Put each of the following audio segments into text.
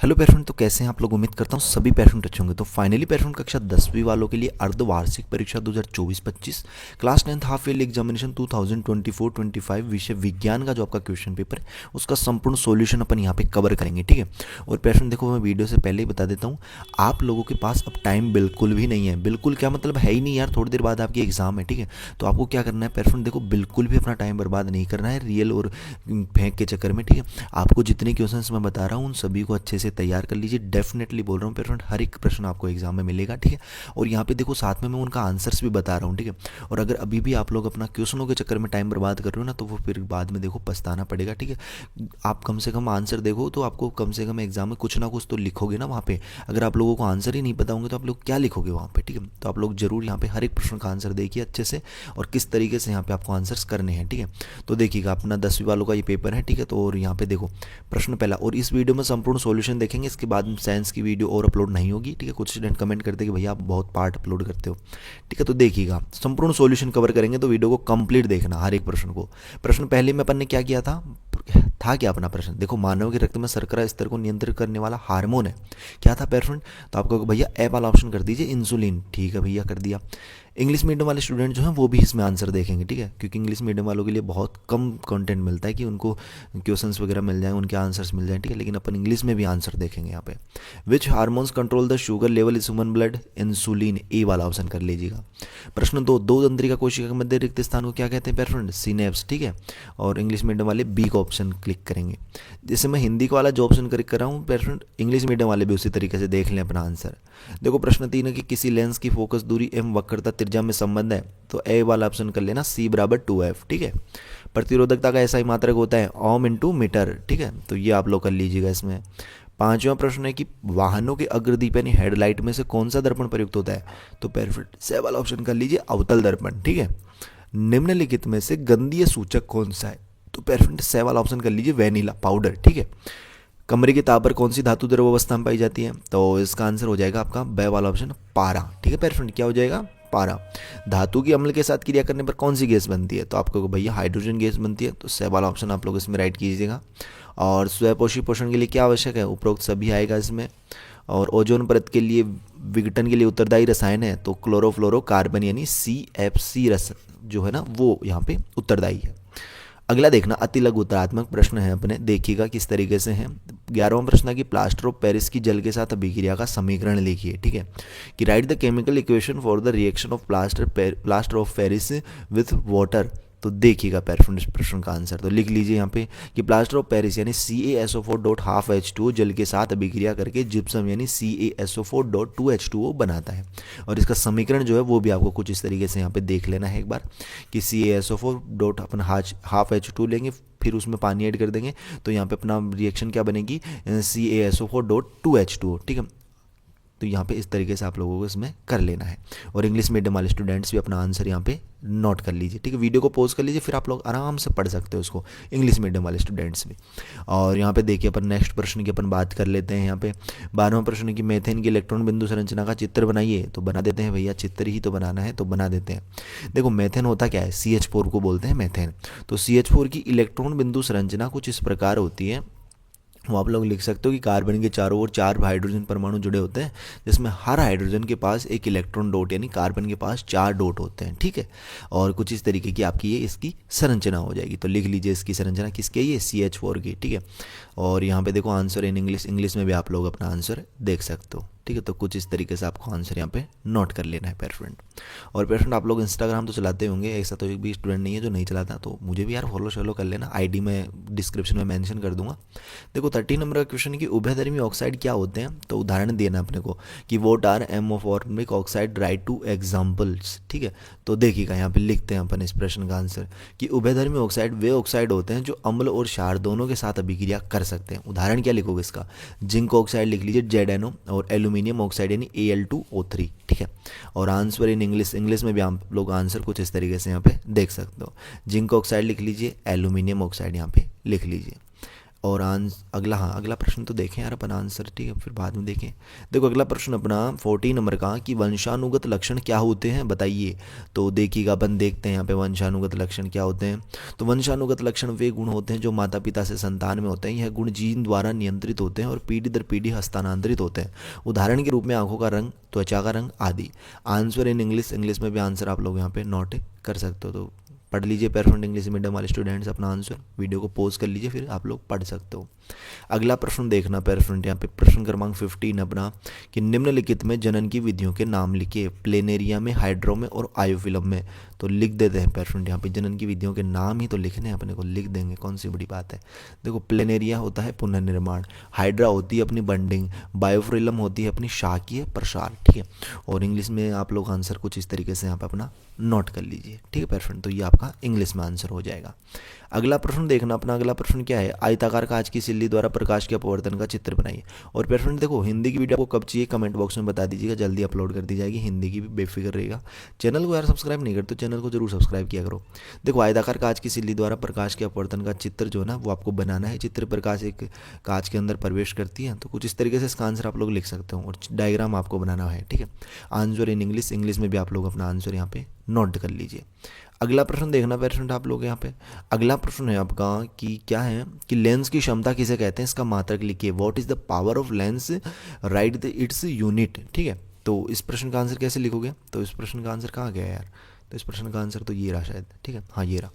Hello parachute. तो कैसे हैं आप लोग? उम्मीद करता हूँ सभी पैराशूट अच्छे होंगे। तो फाइनली पैराशूट कक्षा 10वीं वालों के लिए अर्धवार्षिक परीक्षा 2024-25 class 10th half yearly examination 2024-25 विषय विज्ञान का जो आपका क्वेश्चन पेपर है उसका संपूर्ण सॉल्यूशन अपन यहाँ पे कवर करेंगे, ठीक है। और पैराशूट देखो, मैं वीडियो से पहले ही बता देता हूँ, आप लोगों के पास अब टाइम बिल्कुल भी नहीं है। बिल्कुल क्या मतलब, है ही नहीं यार। थोड़ी देर बाद आपकी एग्जाम है, ठीक है। तो आपको क्या करना है पैराशूट, देखो बिल्कुल भी अपना टाइम बर्बाद नहीं करना है रियल और फेंक के चक्कर में, ठीक है। आपको जितने क्वेश्चंस मैं बता रहा हूँ उन सभी को अच्छे से तैयार कर लीजिए। डेफिनेटली बोल रहा हूँ पेरेंट, हर एक प्रश्न आपको एग्जाम में मिलेगा, ठीक है। और यहाँ पे देखो साथ में मैं उनका आंसर्स भी बता रहा हूँ, ठीक है। और अगर अभी भी आप लोग अपना क्वेश्चनों के चक्कर में टाइम बर्बाद कर रहे हो ना, तो वो फिर बाद में देखो पछताना पड़ेगा, ठीक है। आप कम से कम आंसर देखो, तो आपको कम से कम एग्जाम में कुछ ना कुछ तो लिखोगे ना वहाँ पे। अगर आप लोगों को आंसर ही नहीं पता होंगे तो आप लोग क्या लिखोगे वहाँ पे, ठीक है। तो आप लोग जरूर यहाँ पे हर एक प्रश्न का आंसर देखिए अच्छे से, और किस तरीके से यहाँ पे आपको आंसर्स करने हैं, ठीक है। तो देखिएगा अपना 10वीं वालों का ये पेपर है, ठीक है। तो और यहाँ पे देखो प्रश्न पहला, और इस वीडियो में संपूर्ण सॉल्यूशन देखेंगे। इसके बाद साइंस की वीडियो और अपलोड नहीं होगी, ठीक है। कुछ स्टूडेंट कमेंट करते हैं कि भैया आप बहुत पार्ट अपलोड करते हो, ठीक है। तो देखिएगा संपूर्ण सॉल्यूशन कवर करेंगे, तो वीडियो को कंप्लीट देखना हर एक प्रश्न को। प्रश्न पहले में अपन ने क्या किया था क्या अपना प्रश्न देखो, मानव के रक्त में शर्करा स्तर को नियंत्रित करने वाला हार्मोन है, क्या था पेरेंट। तो आपको भैया ए वाला ऑप्शन कर दीजिए, इंसुलिन, ठीक है भैया कर दिया। इंग्लिश मीडियम वाले स्टूडेंट जो हैं वो भी इसमें आंसर देखेंगे, ठीक है, क्योंकि इंग्लिश मीडियम वालों के लिए बहुत कम कंटेंट मिलता है कि उनको क्वेश्चंस वगैरह मिल जाएं, उनके आंसर्स मिल जाएं, ठीक है। लेकिन अपन इंग्लिश में भी आंसर देखेंगे यहाँ पे। Which hormones control the sugar level is human blood, insulin, A वाला ऑप्शन कर लीजिएगा। प्रश्न दो तंत्रिका कोशिका के मध्य रिक्त स्थान को क्या कहते हैं पेरेंट, सिनेप्स, ठीक है। और इंग्लिश मीडियम वाले बी का ऑप्शन क्लिक करेंगे। जैसे मैं हिंदी का वाला जो ऑप्शन क्लिक कर रहा हूँ पेरेंट, इंग्लिश मीडियम वाले भी उसी तरीके से देख लें अपना आंसर। देखो प्रश्न 3 है कि किसी लेंस की फोकस दूरी एवं वक्रता त्रिज्या में संबंध है, तो ए वाला ऑप्शन कर लेना, सी बराबर 2f, ठीक है। प्रतिरोधकता का ऐसा ही मात्रक होता है ओम इंटू मीटर, ठीक है। तो ये आप लोग कर लीजिएगा इसमें। पांचवा प्रश्न है कि वाहनों के अग्रदीप यानी हेडलाइट में से कौन सा दर्पण प्रयुक्त होता है, तो परफेक्ट से वाला ऑप्शन कर लीजिए, अवतल दर्पण, ठीक है। निम्नलिखित में से गंधीय सूचक कौन सा है, तो परफेक्ट से वाला ऑप्शन कर लीजिए, वेनिला पाउडर, ठीक है। कमरे के ताप पर कौन सी धातु द्रव अवस्था में पाई जाती है, तो इसका आंसर हो जाएगा आपका बे वाला ऑप्शन, पारा, ठीक है। परफेक्ट क्या हो जाएगा, पारा। धातु की अम्ल के साथ क्रिया करने पर कौन सी गैस बनती है, तो आपको भैया हाइड्रोजन गैस बनती है, तो से वाला ऑप्शन आप लोग इसमें राइट कीजिएगा। और स्वपोषी पोषण के लिए क्या आवश्यक है, उपरोक्त सभी आएगा इसमें। और ओजोन परत के लिए विघटन के लिए उत्तरदायी रसायन है, तो क्लोरोफ्लोरोकार्बन यानी CFC रस जो है ना वो यहाँ पे उत्तरदायी है। अगला देखना अति लघु उत्तरात्मक प्रश्न है अपने, देखिएगा किस तरीके से है। 11वां प्रश्न है कि प्लास्टर ऑफ पेरिस की जल के साथ अभिक्रिया का समीकरण लिखिए, ठीक है। कि write the chemical equation for the reaction of plaster of Paris with water. तो देखिएगा प्रश्न का आंसर तो लिख लीजिए यहाँ पे कि प्लास्टर ऑफ पेरिस यानी CaSO4.12H2O जल के साथ अभिक्रिया करके जिप्सम यानी CaSO4.2H2O बनाता है। और इसका समीकरण जो है वो भी आपको कुछ इस तरीके से यहाँ पे देख लेना है एक बार, कि CaSO4 अपन हाफ H2 लेंगे, फिर उसमें पानी ऐड कर देंगे, तो यहाँ पे अपना रिएक्शन क्या बनेगी, CaSO4.2H2O, ठीक है। तो यहाँ पे इस तरीके से आप लोगों को इसमें कर लेना है। और इंग्लिश मीडियम वाले स्टूडेंट्स भी अपना आंसर यहाँ पे नोट कर लीजिए, ठीक है। वीडियो को पॉज कर लीजिए, फिर आप लोग आराम से पढ़ सकते हो उसको, इंग्लिश मीडियम वाले स्टूडेंट्स भी। और यहाँ पे देखिए अपन नेक्स्ट प्रश्न की अपन बात कर लेते हैं। यहाँ पे 12वां प्रश्न की मेथेन की इलेक्ट्रॉन बिंदु संरचना का चित्र बनाइए, तो बना देते हैं भैया, चित्र ही तो बनाना है तो बना देते हैं। देखो मेथेन होता क्या है, CH4 को बोलते हैं मेथेन। तो CH4 की इलेक्ट्रॉन बिंदु संरचना कुछ इस प्रकार होती है, वो आप लोग लिख सकते हो कि कार्बन के चारों ओर 4 हाइड्रोजन परमाणु जुड़े होते हैं, जिसमें हर हाइड्रोजन के पास एक इलेक्ट्रॉन डॉट यानी कार्बन के पास 4 डॉट होते हैं, ठीक है। और कुछ इस तरीके की आपकी ये इसकी संरचना हो जाएगी। तो लिख लीजिए इसकी संरचना किसकी है, ये CH4 की, ठीक है। और यहाँ पे देखो आंसर इन इंग्लिश में भी आप लोग अपना आंसर देख सकते हो, ठीक है। तो कुछ इस तरीके से आपको आंसर यहाँ पे नोट कर लेना है पेरेंट। और पेरेंट आप लोग इंस्टाग्राम तो चलाते होंगे, ऐसा तो एक भी स्टूडेंट नहीं है जो नहीं चलाता, तो मुझे भी यार फॉलो कर लेना, ID में डिस्क्रिप्शन में मेंशन कर दूंगा। देखो 13 नंबर का क्वेश्चन है कि उभयधर्मी ऑक्साइड क्या होते हैं, तो उदाहरण देना अपने को कि what are amphoteric oxide, write two examples, ठीक है। तो देखिएगा यहाँ पे लिखते हैं अपन इस प्रश्न का आंसर कि उभयधर्मी ऑक्साइड वे ऑक्साइड होते हैं जो अम्ल और क्षार दोनों के साथ अभिक्रिया कर सकते हैं। उदाहरण क्या लिखोगे इसका, जिंक ऑक्साइड लिख लीजिए ZNO, और एल्यूमिनियम ऑक्साइड यानी Al2O3, ठीक है। और आंसर इन इंग्लिश में भी आप लोग आंसर कुछ इस तरीके से यहाँ पे देख सकते हो। जिंक ऑक्साइड लिख लीजिए, एल्यूमिनियम ऑक्साइड यहाँ पे लिख लीजिए। और अगला, हाँ अगला प्रश्न तो देखें यार अपन आंसर, ठीक है, फिर बाद में देखें। देखो अगला प्रश्न अपना 14 नंबर का कि वंशानुगत लक्षण क्या होते हैं बताइए। तो देखिएगा, अपन देखते हैं यहाँ पे वंशानुगत लक्षण क्या होते हैं। तो वंशानुगत लक्षण वे गुण होते हैं जो माता पिता से संतान में होते हैं। यह गुण जीन द्वारा नियंत्रित होते हैं और पीढ़ी दर पीढ़ी हस्तांतरित होते हैं। उदाहरण के रूप में आंखों का रंग, त्वचा का रंग आदि। आंसर इन इंग्लिश, इंग्लिश में भी आंसर आप लोग यहाँ पे नोट कर सकते हो। तो पढ़ लीजिए पेरफेक्ट इंग्लिश मीडियम वाले स्टूडेंट्स अपना आंसर, वीडियो को पॉज कर लीजिए, फिर आप लोग पढ़ सकते हो। अगला प्रश्न देखना पेरफेक्ट, यहाँ पे प्रश्न क्रमांक 15 अपना कि निम्नलिखित में जनन की विधियों के नाम लिखिए, प्लेनेरिया में, हाइड्रो में और आयोफिलम में। तो लिख देते हैं पेरफेक्ट, यहाँ पे जनन की विधियों के नाम ही तो लिखने हैं अपने को, लिख देंगे, कौन सी बड़ी बात है। देखो प्लेनेरिया होता है पुनर्निर्माण, हाइड्रा होती है अपनी बंडिंग, बायोफिलम होती है अपनी शाकीय प्रसार, ठीक है। और इंग्लिश में आप लोग आंसर कुछ इस तरीके से यहाँ पे अपना नोट कर लीजिए, ठीक है पेरफेक्ट। तो ये आपका इंग्लिश में आंसर हो जाएगा। अगला प्रश्न देखना अपना, अगला प्रश्न क्या है, आयताकार कांच की सिल्ली द्वारा प्रकाश के अपवर्तन का चित्र बनाइए। और पेरफेक्ट देखो हिंदी की वीडियो आपको कब चाहिए कमेंट बॉक्स में बता दीजिएगा, जल्दी अपलोड कर दी जाएगी, हिंदी की भी बेफिक्र रहेगा। चैनल को यार सब्सक्राइब नहीं करते तो चैनल को जरूर सब्सक्राइब किया करो। देखो आयताकार कांच की सिल्ली द्वारा प्रकाश के अपवर्तन का चित्र जो है ना वो आपको बनाना है। चित्र प्रकाश एक कांच के अंदर प्रवेश करती है, तो कुछ इस तरीके से इसका आंसर आप लोग लिख सकते हो और डायग्राम आपको बनाना है, ठीक है। आंसर इन इंग्लिश, इंग्लिश में भी आप लोग अपना आंसर यहाँ पे नोट कर लीजिए। अगला प्रश्न देखना पेरेंट आप लोग यहाँ पे, अगला प्रश्न है आपका कि क्या है कि लेंस की क्षमता किसे कहते हैं, इसका मात्रक लिखिए। What is the power of lens, right the its unit, ठीक है। तो इस प्रश्न का आंसर कैसे लिखोगे, तो इस प्रश्न का आंसर कहाँ गया यार, तो इस प्रश्न का आंसर तो ये रहा शायद, ठीक है, हाँ ये रहा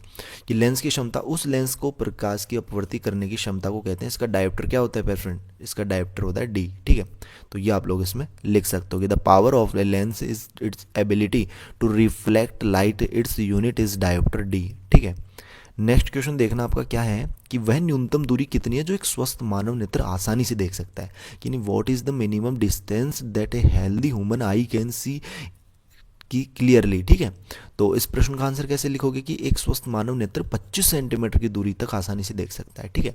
कि लेंस की क्षमता, उस लेंस को प्रकाश की अपवर्ति करने की क्षमता को कहते हैं। इसका डायोप्टर क्या होता है पेरेंट, इसका डायोप्टर होता है डी, ठीक है। तो ये आप लोग इसमें लिख सकते हो कि the power of a lens is its ability to reflect light, its unit is dioptre D, ठीक है। नेक्स्ट क्वेश्चन देखना आपका क्या है कि वह न्यूनतम दूरी कितनी है जो एक स्वस्थ मानव नेत्र आसानी से देख सकता है, यानी what is the minimum distance that a healthy human eye can see की क्लियरली, ठीक है। तो इस प्रश्न का आंसर कैसे लिखोगे कि एक स्वस्थ मानव नेत्र 25 सेंटीमीटर की दूरी तक आसानी से देख सकता है, ठीक है।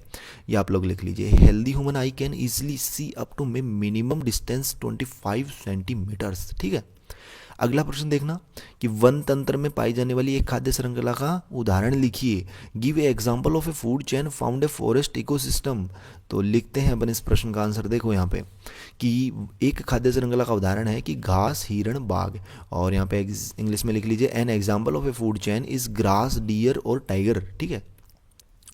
ये आप लोग लिख लीजिए, healthy human eye can easily see up to may minimum distance 25 centimetres, ठीक है। अगला प्रश्न देखना कि वन तंत्र में पाई जाने वाली एक खाद्य श्रृंखला का उदाहरण लिखिए। Give a example of a food chain found a forest ecosystem. तो लिखते हैं अपन इस प्रश्न का आंसर, देखो यहाँ पे कि एक खाद्य श्रृंखला का उदाहरण है कि घास, हिरण, बाघ। और यहाँ पे इंग्लिश में लिख लीजिए an example of a food chain is grass, deer और टाइगर, ठीक है।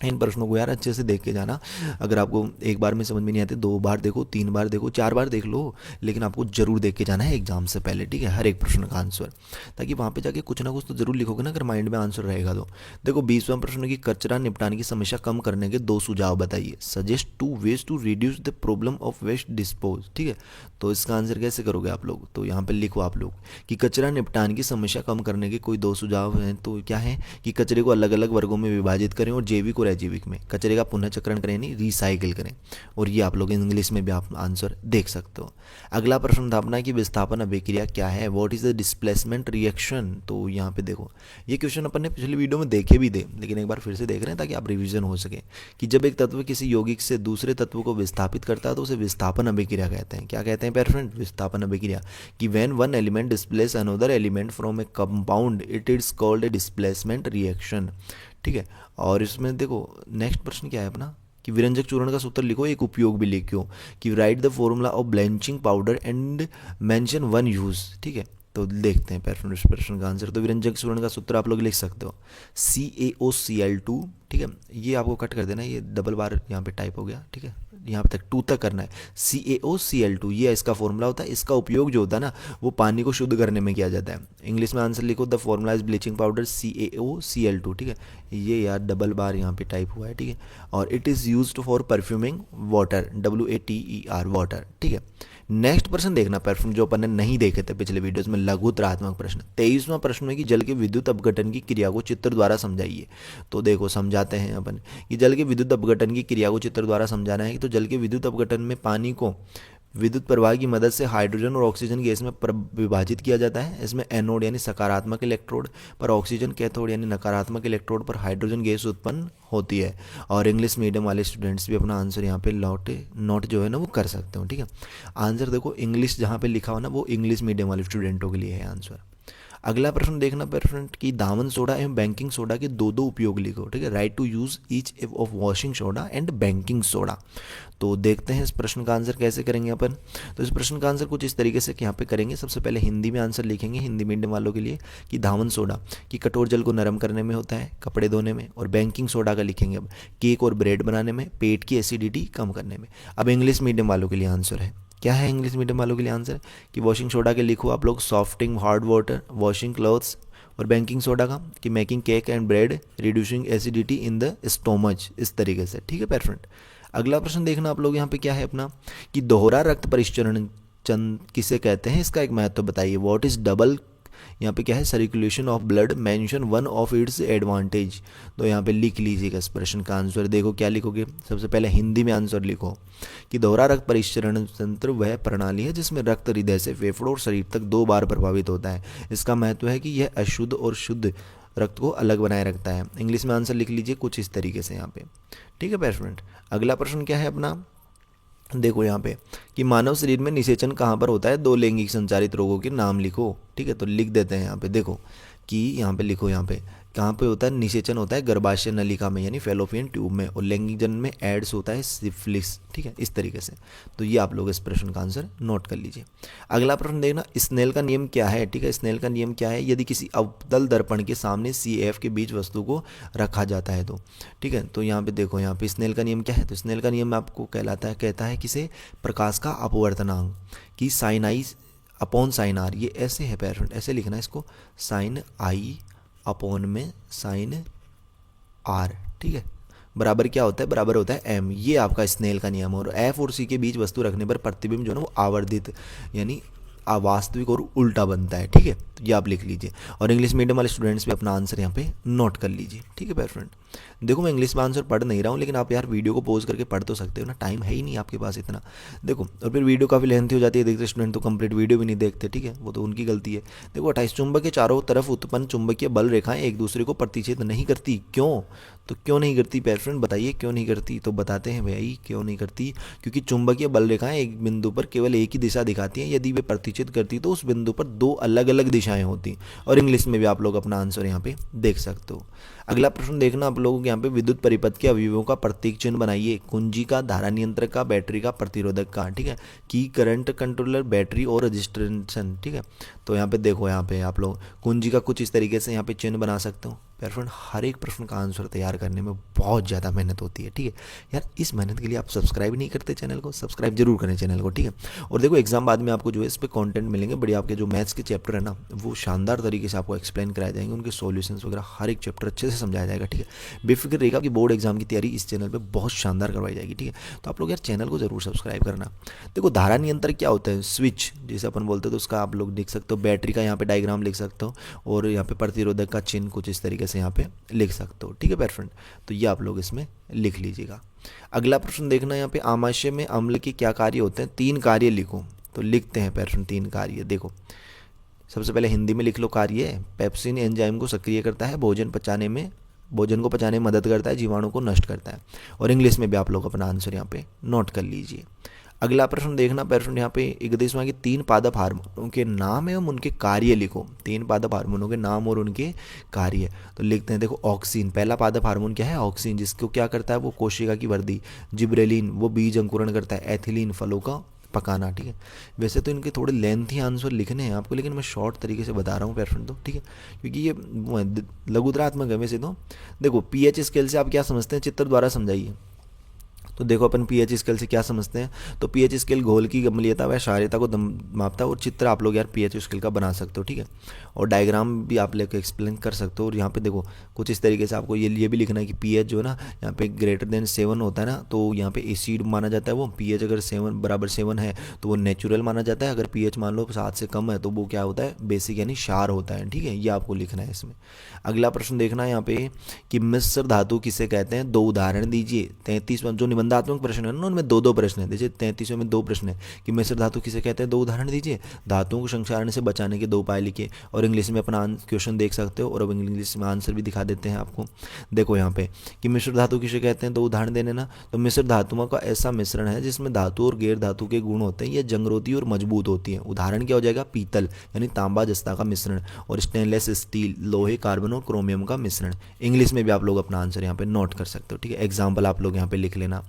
इन प्रश्नों को यार अच्छे से देख के जाना, अगर आपको एक बार में समझ में नहीं आते 2 बार देखो, 3 बार देखो, 4 बार देख लो, लेकिन आपको जरूर देख के जाना है एग्जाम से पहले, ठीक है, हर एक प्रश्न का आंसर, ताकि वहाँ पे जाके कुछ ना कुछ तो जरूर लिखोगे ना, अगर माइंड में आंसर रहेगा तो। देखो 20वां प्रश्न की कचरा निपटाने की समस्या कम करने के 2 सुझाव बताइए। Suggest 2 ways to reduce the problem of waste dispose, ठीक है। तो इसका आंसर कैसे करोगे आप लोग, तो यहाँ पे लिखो आप लोग कि कचरा निपटान की समस्या कम करने के कोई 2 सुझाव हैं। तो क्या है कि कचरे को अलग अलग वर्गों में विभाजित करें और जैविक और अजैविक में, कचरे का पुनः चक्रण करें, नहीं रिसाइकिल करें। और ये आप लोग इंग्लिश में भी आप आंसर देख सकते हो। अगला प्रश्न था अपना कि विस्थापन अभिक्रिया क्या है, what is the displacement reaction. तो यहाँ पे देखो ये क्वेश्चन अपन ने पिछली वीडियो में देखे भी थे, लेकिन एक बार फिर से देख रहे हैं ताकि आप रिवीजन हो सके कि जब एक तत्व किसी यौगिक से दूसरे तत्व को विस्थापित करता है तो उसे विस्थापन अभिक्रिया कहते हैं। क्या कहते हैं पेरेंट, विस्थापन अभिक्रिया, कि when one element displace another element from A compound it is called a displacement reaction, ठीक है। और इसमें देखो नेक्स्ट प्रश्न क्या है अपना कि विरंजक चूर्ण का सूत्र लिखो, एक उपयोग भी लिखो कि write the formula of bleaching powder and mention one use, ठीक है। तो देखते हैं पेरेंट प्रश्न का आंसर। तो विरंजक चूर्ण का सूत्र आप लोग लिख सकते हो CaOCl2, ठीक है। ये आपको कट कर देना है, ये डबल बार यहाँ पे टाइप हो गया, ठीक है, यहाँ पे तक 2 तक करना है। CaOCl2 ये इसका फॉर्मूला होता है। इसका उपयोग जो होता है ना वो पानी को शुद्ध करने में किया जाता है। इंग्लिश में आंसर लिखो, the formula is bleaching powder CaOCl2, ठीक है। ये यार डबल बार यहाँ पे टाइप हुआ है, ठीक है। और it is used for perfuming water, WATER water, ठीक है। नेक्स्ट प्रश्न देखना परफ्यूम जो अपन ने नहीं देखे थे पिछले वीडियोस में, लघुत्रात्मक प्रश्न। 23वां प्रश्न है कि जल के विद्युत अपघटन की क्रिया को चित्र द्वारा समझाइए। तो देखो समझाते हैं अपन कि जल के विद्युत अपघटन की क्रिया को चित्र द्वारा समझाना है। तो जल के विद्युत अपघटन में पानी को विद्युत प्रवाह की मदद से हाइड्रोजन और ऑक्सीजन गैस में विभाजित किया जाता है। इसमें एनोड यानी सकारात्मक इलेक्ट्रोड पर ऑक्सीजन, कैथोड यानी नकारात्मक इलेक्ट्रोड पर हाइड्रोजन गैस उत्पन्न होती है। और इंग्लिश मीडियम वाले स्टूडेंट्स भी अपना आंसर यहाँ पे नोट जो है ना वो कर सकते हो, ठीक है। आंसर देखो इंग्लिश जहाँ पे लिखा हो ना वो इंग्लिश मीडियम वाले स्टूडेंटों के लिए है आंसर। अगला प्रश्न देखना प्रश्न कि धावन सोडा एवं बेकिंग सोडा के दो दो उपयोग लिखो, ठीक है। Write to use each of washing soda and baking soda. तो देखते हैं इस प्रश्न का आंसर कैसे करेंगे अपन। तो इस प्रश्न का आंसर कुछ इस तरीके से यहाँ पे करेंगे। सबसे पहले हिंदी में आंसर लिखेंगे, हिंदी मीडियम वालों के लिए, कि धावन सोडा कि कठोर जल को नरम करने में होता है, कपड़े धोने में। और बेकिंग सोडा का लिखेंगे अब केक और ब्रेड बनाने में, पेट की एसिडिटी कम करने में। अब इंग्लिश मीडियम वालों के लिए आंसर है, क्या है इंग्लिश मीडियम वालों के लिए आंसर कि वॉशिंग सोडा के लिखो आप लोग softening hard water, washing clothes. और बेकिंग सोडा का कि making cake and bread, reducing acidity in the stomach, इस तरीके से, ठीक है पेरेंट। अगला प्रश्न देखना आप लोग यहाँ पे क्या है अपना कि दोहरा रक्त परिचरण किसे कहते हैं, इसका एक महत्व बताइए। व्हाट इज डबल, यहाँ पे क्या है circulation of blood, mention one of its advantage. तो यहाँ पे लिख लीजिएगा इस प्रश्न का आंसर। देखो क्या लिखोगे, सबसे पहले हिंदी में आंसर लिखो कि दोहरा रक्त परिचरण तंत्र वह प्रणाली है जिसमें रक्त हृदय से फेफड़ों और शरीर तक 2 बार प्रभावित होता है। इसका महत्व है कि यह अशुद्ध और शुद्ध रक्त को अलग बनाए रखता है। इंग्लिश में आंसर लिख लीजिए कुछ इस तरीके से यहाँ पे, ठीक है पेरेंट। अगला प्रश्न क्या है अपना, देखो यहाँ पे कि मानव शरीर में निषेचन कहाँ पर होता है, 2 लैंगिक संचारित रोगों के नाम लिखो, ठीक है। तो लिख देते हैं यहाँ पे, देखो कि यहाँ पे लिखो, यहाँ पे कहाँ पे होता है निषेचन, होता है गर्भाशय नलिका में यानी फेलोपियन ट्यूब में, और लैंगिक जन्म में एड्स होता है सिफिलिस, ठीक है, इस तरीके से। तो ये आप लोग इस प्रश्न का आंसर नोट कर लीजिए। अगला प्रश्न देखना, स्नेल का नियम क्या है, ठीक है। स्नेल का नियम क्या है, यदि किसी अवतल दर्पण के सामने CF के बीच वस्तु को रखा जाता है तो, ठीक है। तो यहाँ पे देखो, यहाँ पे स्नेल का नियम क्या है, तो स्नेल का नियम आपको कहता है किसे, प्रकाश का अपवर्तनांक कि sine i upon sine r, ये ऐसे है पेरेंट, ऐसे लिखना है इसको, साइन आई अपॉन में साइन आर, ठीक है, बराबर क्या होता है, बराबर होता है एम। ये आपका स्नेल का नियम। और एफ और सी के बीच वस्तु रखने पर प्रतिबिंब जो है ना वो आवर्धित यानी अवास्तविक और उल्टा बनता है, ठीक है। तो ये आप लिख लीजिए। और इंग्लिश मीडियम वाले स्टूडेंट्स भी अपना आंसर यहाँ पे नोट कर लीजिए, ठीक है पेयर फ्रेंड। देखो मैं इंग्लिश में आंसर पढ़ नहीं रहा हूँ, लेकिन आप यार वीडियो को पॉज करके पढ़ तो सकते हो ना, टाइम है ही नहीं आपके पास इतना। देखो और फिर वीडियो काफ़ी लेंथी हो जाती है, देखते स्टूडेंट तो कंप्लीट वीडियो भी नहीं देखते, ठीक है, वो तो उनकी गलती है। देखो 28 चुंबक के चारों तरफ उत्पन्न चुंबकीय बल रेखाएं एक दूसरे को प्रतिच्छेद नहीं करती, क्यों? तो क्यों नहीं करती पेयर फ्रेंड, बताइए क्यों नहीं करती। तो बताते हैं भाई क्यों नहीं करती, क्योंकि चुंबकीय बल रेखाएं एक बिंदु पर केवल एक ही दिशा दिखाती हैं। यदि वे प्रतिच्छेद करती तो उस बिंदु पर 2 अलग अलग दिशाएं होती। और इंग्लिश में भी आप लोग अपना आंसर यहाँ पे देख सकते हो। अगला प्रश्न देखना आप लोगों के यहाँ पे, विद्युत परिपथ के अवयवों का प्रतीक चिन्ह बनाइए, कुंजी का, धारा नियंत्रक का, बैटरी का, प्रतिरोधक का, ठीक है, की, करंट कंट्रोलर, बैटरी और रजिस्ट्रेशन, ठीक है। तो यहाँ पे देखो, यहाँ पे आप लोग कुंजी का कुछ इस तरीके से यहाँ पे चिन्ह बना सकते हो। यार फ्रेंड हर एक प्रश्न का आंसर तैयार करने में बहुत ज़्यादा मेहनत होती है, ठीक है यार। इस मेहनत के लिए आप सब्सक्राइब नहीं करते चैनल को, सब्सक्राइब जरूर करें चैनल को, ठीक है। और देखो एग्जाम बाद में आपको जो है इस पर कंटेंट मिलेंगे बढ़िया, आपके जो मैथ्स के चैप्टर है ना वो शानदार तरीके से आपको एक्सप्लेन कराए जाएंगे, उनके सॉल्यूशंस वगैरह हर एक चैप्टर अच्छे से समझाया जाएगा, ठीक है। बेफिक्र रहेगा कि बोर्ड एग्जाम की तैयारी इस चैनल पर बहुत शानदार करवाई जाएगी, ठीक है। तो आप लोग यार चैनल को जरूर सब्सक्राइब करना। देखो धारा नियंत्रक क्या होता है, स्विच जैसे अपन बोलते हैं, तो उसका आप लोग लिख सकते हो, बैटरी का यहाँ पे डायग्राम लिख सकते हो, और यहाँ पे प्रतिरोधक का चिन्ह कुछ इस तरीके से यहाँ पे लिख सकते हो, ठीक है पेयर फ्रेंड। तो ये आप लोग इसमें लिख लीजिएगा। अगला प्रश्न देखना, यहाँ पे आमाशय में अम्ल के क्या कार्य होते हैं, 3 कार्य लिखो। तो लिखते हैं पेयर फ्रेंड 3 कार्य। देखो सबसे पहले हिंदी में लिख लो कार्य, पेप्सिन एंजाइम को सक्रिय करता है, भोजन को पचाने में मदद करता है, जीवाणु को नष्ट करता है। और इंग्लिश में भी आप लोग अपना आंसर यहाँ पे नोट कर लीजिए। अगला प्रश्न देखना पेरेंट, यहाँ पे एक देशवा के 3 पादप हार्मोनों के नाम एवं उनके कार्य लिखो। 3 पादप हार्मोनों के नाम और उनके कार्य। तो लिखते हैं, देखो ऑक्सीन, पहला पादप हार्मोन क्या है, ऑक्सीन, जिसको क्या करता है वो कोशिका की वृद्धि। जिब्रेलिन वो बीज अंकुरण करता है। एथिलीन फलों का पकाना, ठीक है। वैसे तो इनके थोड़े लेंथी आंसर लिखने हैं आपको, लेकिन मैं शॉर्ट तरीके से बता रहा हूँ पेरेंट, तो ठीक है, क्योंकि ये लघुतरात्मक है। वैसे तो देखो पीएच स्केल से आप क्या समझते हैं, चित्र द्वारा समझाइए। तो देखो अपन पीएच स्केल से क्या समझते हैं, तो पीएच स्केल घोल की अम्लीयता व क्षारीयता को मापता है। और चित्र आप लोग यार पीएच स्केल का बना सकते हो, ठीक है। और डायग्राम भी आप लेकर एक्सप्लेन कर सकते हो। और यहाँ पे देखो कुछ इस तरीके से आपको ये भी लिखना है कि पीएच जो है ना यहाँ पे ग्रेटर देन 7 होता है ना, तो यहाँ पे एसिड माना जाता है वो। पीएच अगर 7 है तो वो नेचुरल माना जाता है। अगर पीएच मान लो 7 से कम है तो वो क्या होता है, बेसिक यानी क्षार होता है, ठीक है। ये आपको लिखना है इसमें। अगला प्रश्न देखना है यहाँ पे कि मिश्र धातु किसे कहते हैं, 2 उदाहरण दीजिए। 33 जो निबंध द्वंद्वात्मक प्रश्न है ना, उनमें दो दो प्रश्न है। जैसे 33वें में दो प्रश्न है कि मिश्र धातु किसे कहते हैं, दो उदाहरण दीजिए, धातुओं को संक्षारण से बचाने के दो उपाय लिखिए। और इंग्लिश में अपना क्वेश्चन देख सकते हो, और अब इंग्लिश में आंसर भी दिखा देते हैं आपको। देखो यहाँ पे कि मिश्र धातु किसे कहते हैं, दो उदाहरण देने ना। तो मिश्र धातुओं का ऐसा मिश्रण है जिसमें धातु और गैर धातु के गुण होते हैं, यह जंगरोधी और मजबूत होती है। उदाहरण क्या हो जाएगा, पीतल यानी तांबा जस्ता का मिश्रण, और स्टेनलेस स्टील लोहे कार्बन और क्रोमियम का मिश्रण। इंग्लिश में भी आप लोग अपना आंसर यहाँ पे नोट कर सकते हो, ठीक है। एग्जाम्पल आप लोग यहाँ पे लिख लेना,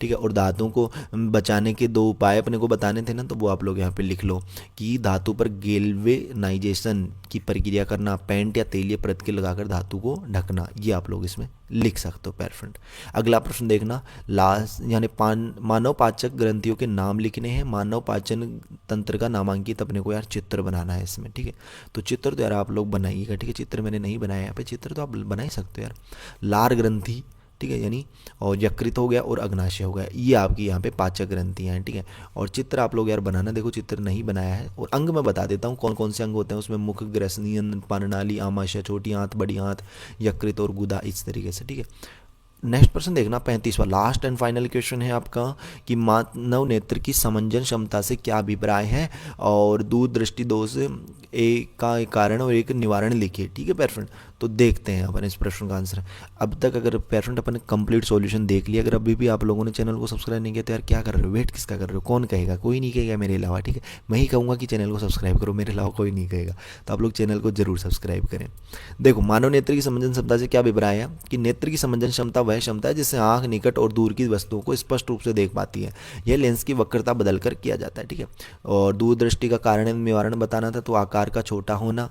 ठीक है। और धातुओं को बचाने के दो उपाय अपने को बताने थे ना, तो वो आप लोग यहाँ पे लिख लो कि धातु पर गैल्वेनाइजेशन की प्रक्रिया करना, पेंट या तेलीय परत के लगाकर धातु को ढकना, ये आप लोग इसमें लिख सकते हो पैरफेंट। अगला प्रश्न देखना, लास्ट यानी मानव पाचक ग्रंथियों के नाम लिखने हैं। मानव पाचन तंत्र का नामांकित अपने को यार चित्र बनाना है इसमें, ठीक है। तो चित्र तो यार आप लोग बनाइएगा, ठीक है। चित्र मैंने नहीं बनाया यहाँ पे, चित्र तो आप बना ही सकते हो यार। लार ग्रंथि, ठीक है, यानी और यकृत हो गया और अग्नाशय हो गया, ये आपकी यहाँ पे पाचक ग्रंथियाँ हैं, ठीक है। और चित्र आप लोग यार बनाना, देखो चित्र नहीं बनाया है। और अंग मैं बता देता हूँ कौन कौन से अंग होते हैं उसमें, मुख, ग्रसनीय पाननाली, आमाशय, छोटी आंत, बड़ी आंत, यकृत और गुदा, इस तरीके से, ठीक है। नेक्स्ट प्रश्न देखना 35वां, लास्ट एंड फाइनल क्वेश्चन है आपका कि मानव नेत्र की समंजन क्षमता से क्या अभिप्राय है, और दूर दृष्टि दोष एक का कारण और एक निवारण लिखिए, ठीक है पैरफ्रेंड। तो देखते हैं अपन इस प्रश्न का आंसर। अब तक अगर पैरफ्रेंड अपन ने कंप्लीट सॉल्यूशन देख लिया, अगर अभी भी आप लोगों ने चैनल को सब्सक्राइब नहीं किया तो यार क्या कर रहे हो, वेट किसका कर रहे हो, कौन कहेगा, कोई नहीं कहेगा मेरे अलावा, ठीक है। मैं ही कहूँगा कि चैनल को सब्सक्राइब करो, मेरे अलावा कोई नहीं कहेगा। तो आप लोग चैनल को जरूर सब्सक्राइब करें। देखो मानव नेत्र की समंजन क्षमता से क्या अभिप्राय है कि नेत्र की समंजन क्षमता वह क्षमता है जिससे आंख निकट और दूर की वस्तुओं को स्पष्ट रूप से देख पाती है। यह लेंस की वक्रता बदलकर किया जाता है, ठीक है। और दूरदृष्टि का कारण निवारण बताना था, तो आकार का छोटा होना,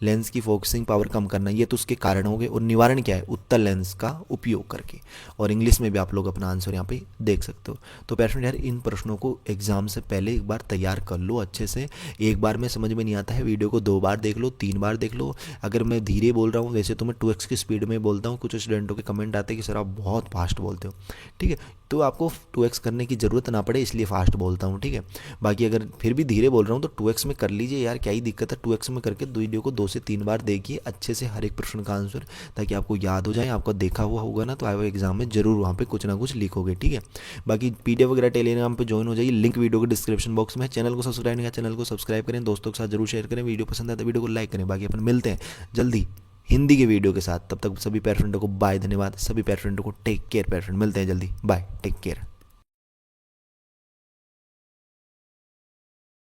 लेंस की फोकसिंग पावर कम करना, ये तो उसके कारण हो गए। और निवारण क्या है, उत्तल लेंस का उपयोग करके। और इंग्लिश में भी आप लोग अपना आंसर यहाँ पे देख सकते हो। तो पैरफ्रेंड यार इन प्रश्नों को एग्जाम से पहले एक बार तैयार कर लो अच्छे से। एक बार में समझ में नहीं आता है, वीडियो को 2 बार देख लो, 3 बार देख लो। अगर मैं धीरे बोल रहा हूँ, वैसे तो मैं 2x की स्पीड में बोलता हूँ, कुछ स्टूडेंटों के कमेंट आते हैं कि सर आप बहुत फास्ट बोलते हो, ठीक है। तो आपको 2x करने की ज़रूरत ना पड़े इसलिए फास्ट बोलता हूँ, ठीक है। बाकी अगर फिर भी धीरे बोल रहा हूँ तो 2x में कर लीजिए यार, क्या ही दिक्कत है। 2x में करके वीडियो को 2 से 3 बार देखिए अच्छे से हर एक प्रश्न का आंसर, ताकि आपको याद हो जाए। आपका देखा हुआ होगा ना, तो आए हुए एग्जाम में जरूर वहाँ पे कुछ ना कुछ लिखोगे, ठीक है। बाकी PDF वगैरह टेलीग्राम पे ज्वाइन हो जाइए, लिंक वीडियो के डिस्क्रिप्शन बॉक्स में। चैनल को सब्सक्राइब नहीं किया, चैनल को सब्सक्राइब करें, दोस्तों के साथ जरूर शेयर करें। वीडियो पसंद आए तो वीडियो को लाइक करें। बाकी अपन मिलते हैं जल्दी हिंदी के वीडियो के साथ, तब तक सभी पैर फ्रेंडों को बाय, धन्यवाद। सभी पैर फ्रेंडों को टेक केयर पैर फ्रेंड, मिलते हैं जल्दी, बाय, टेक केयर।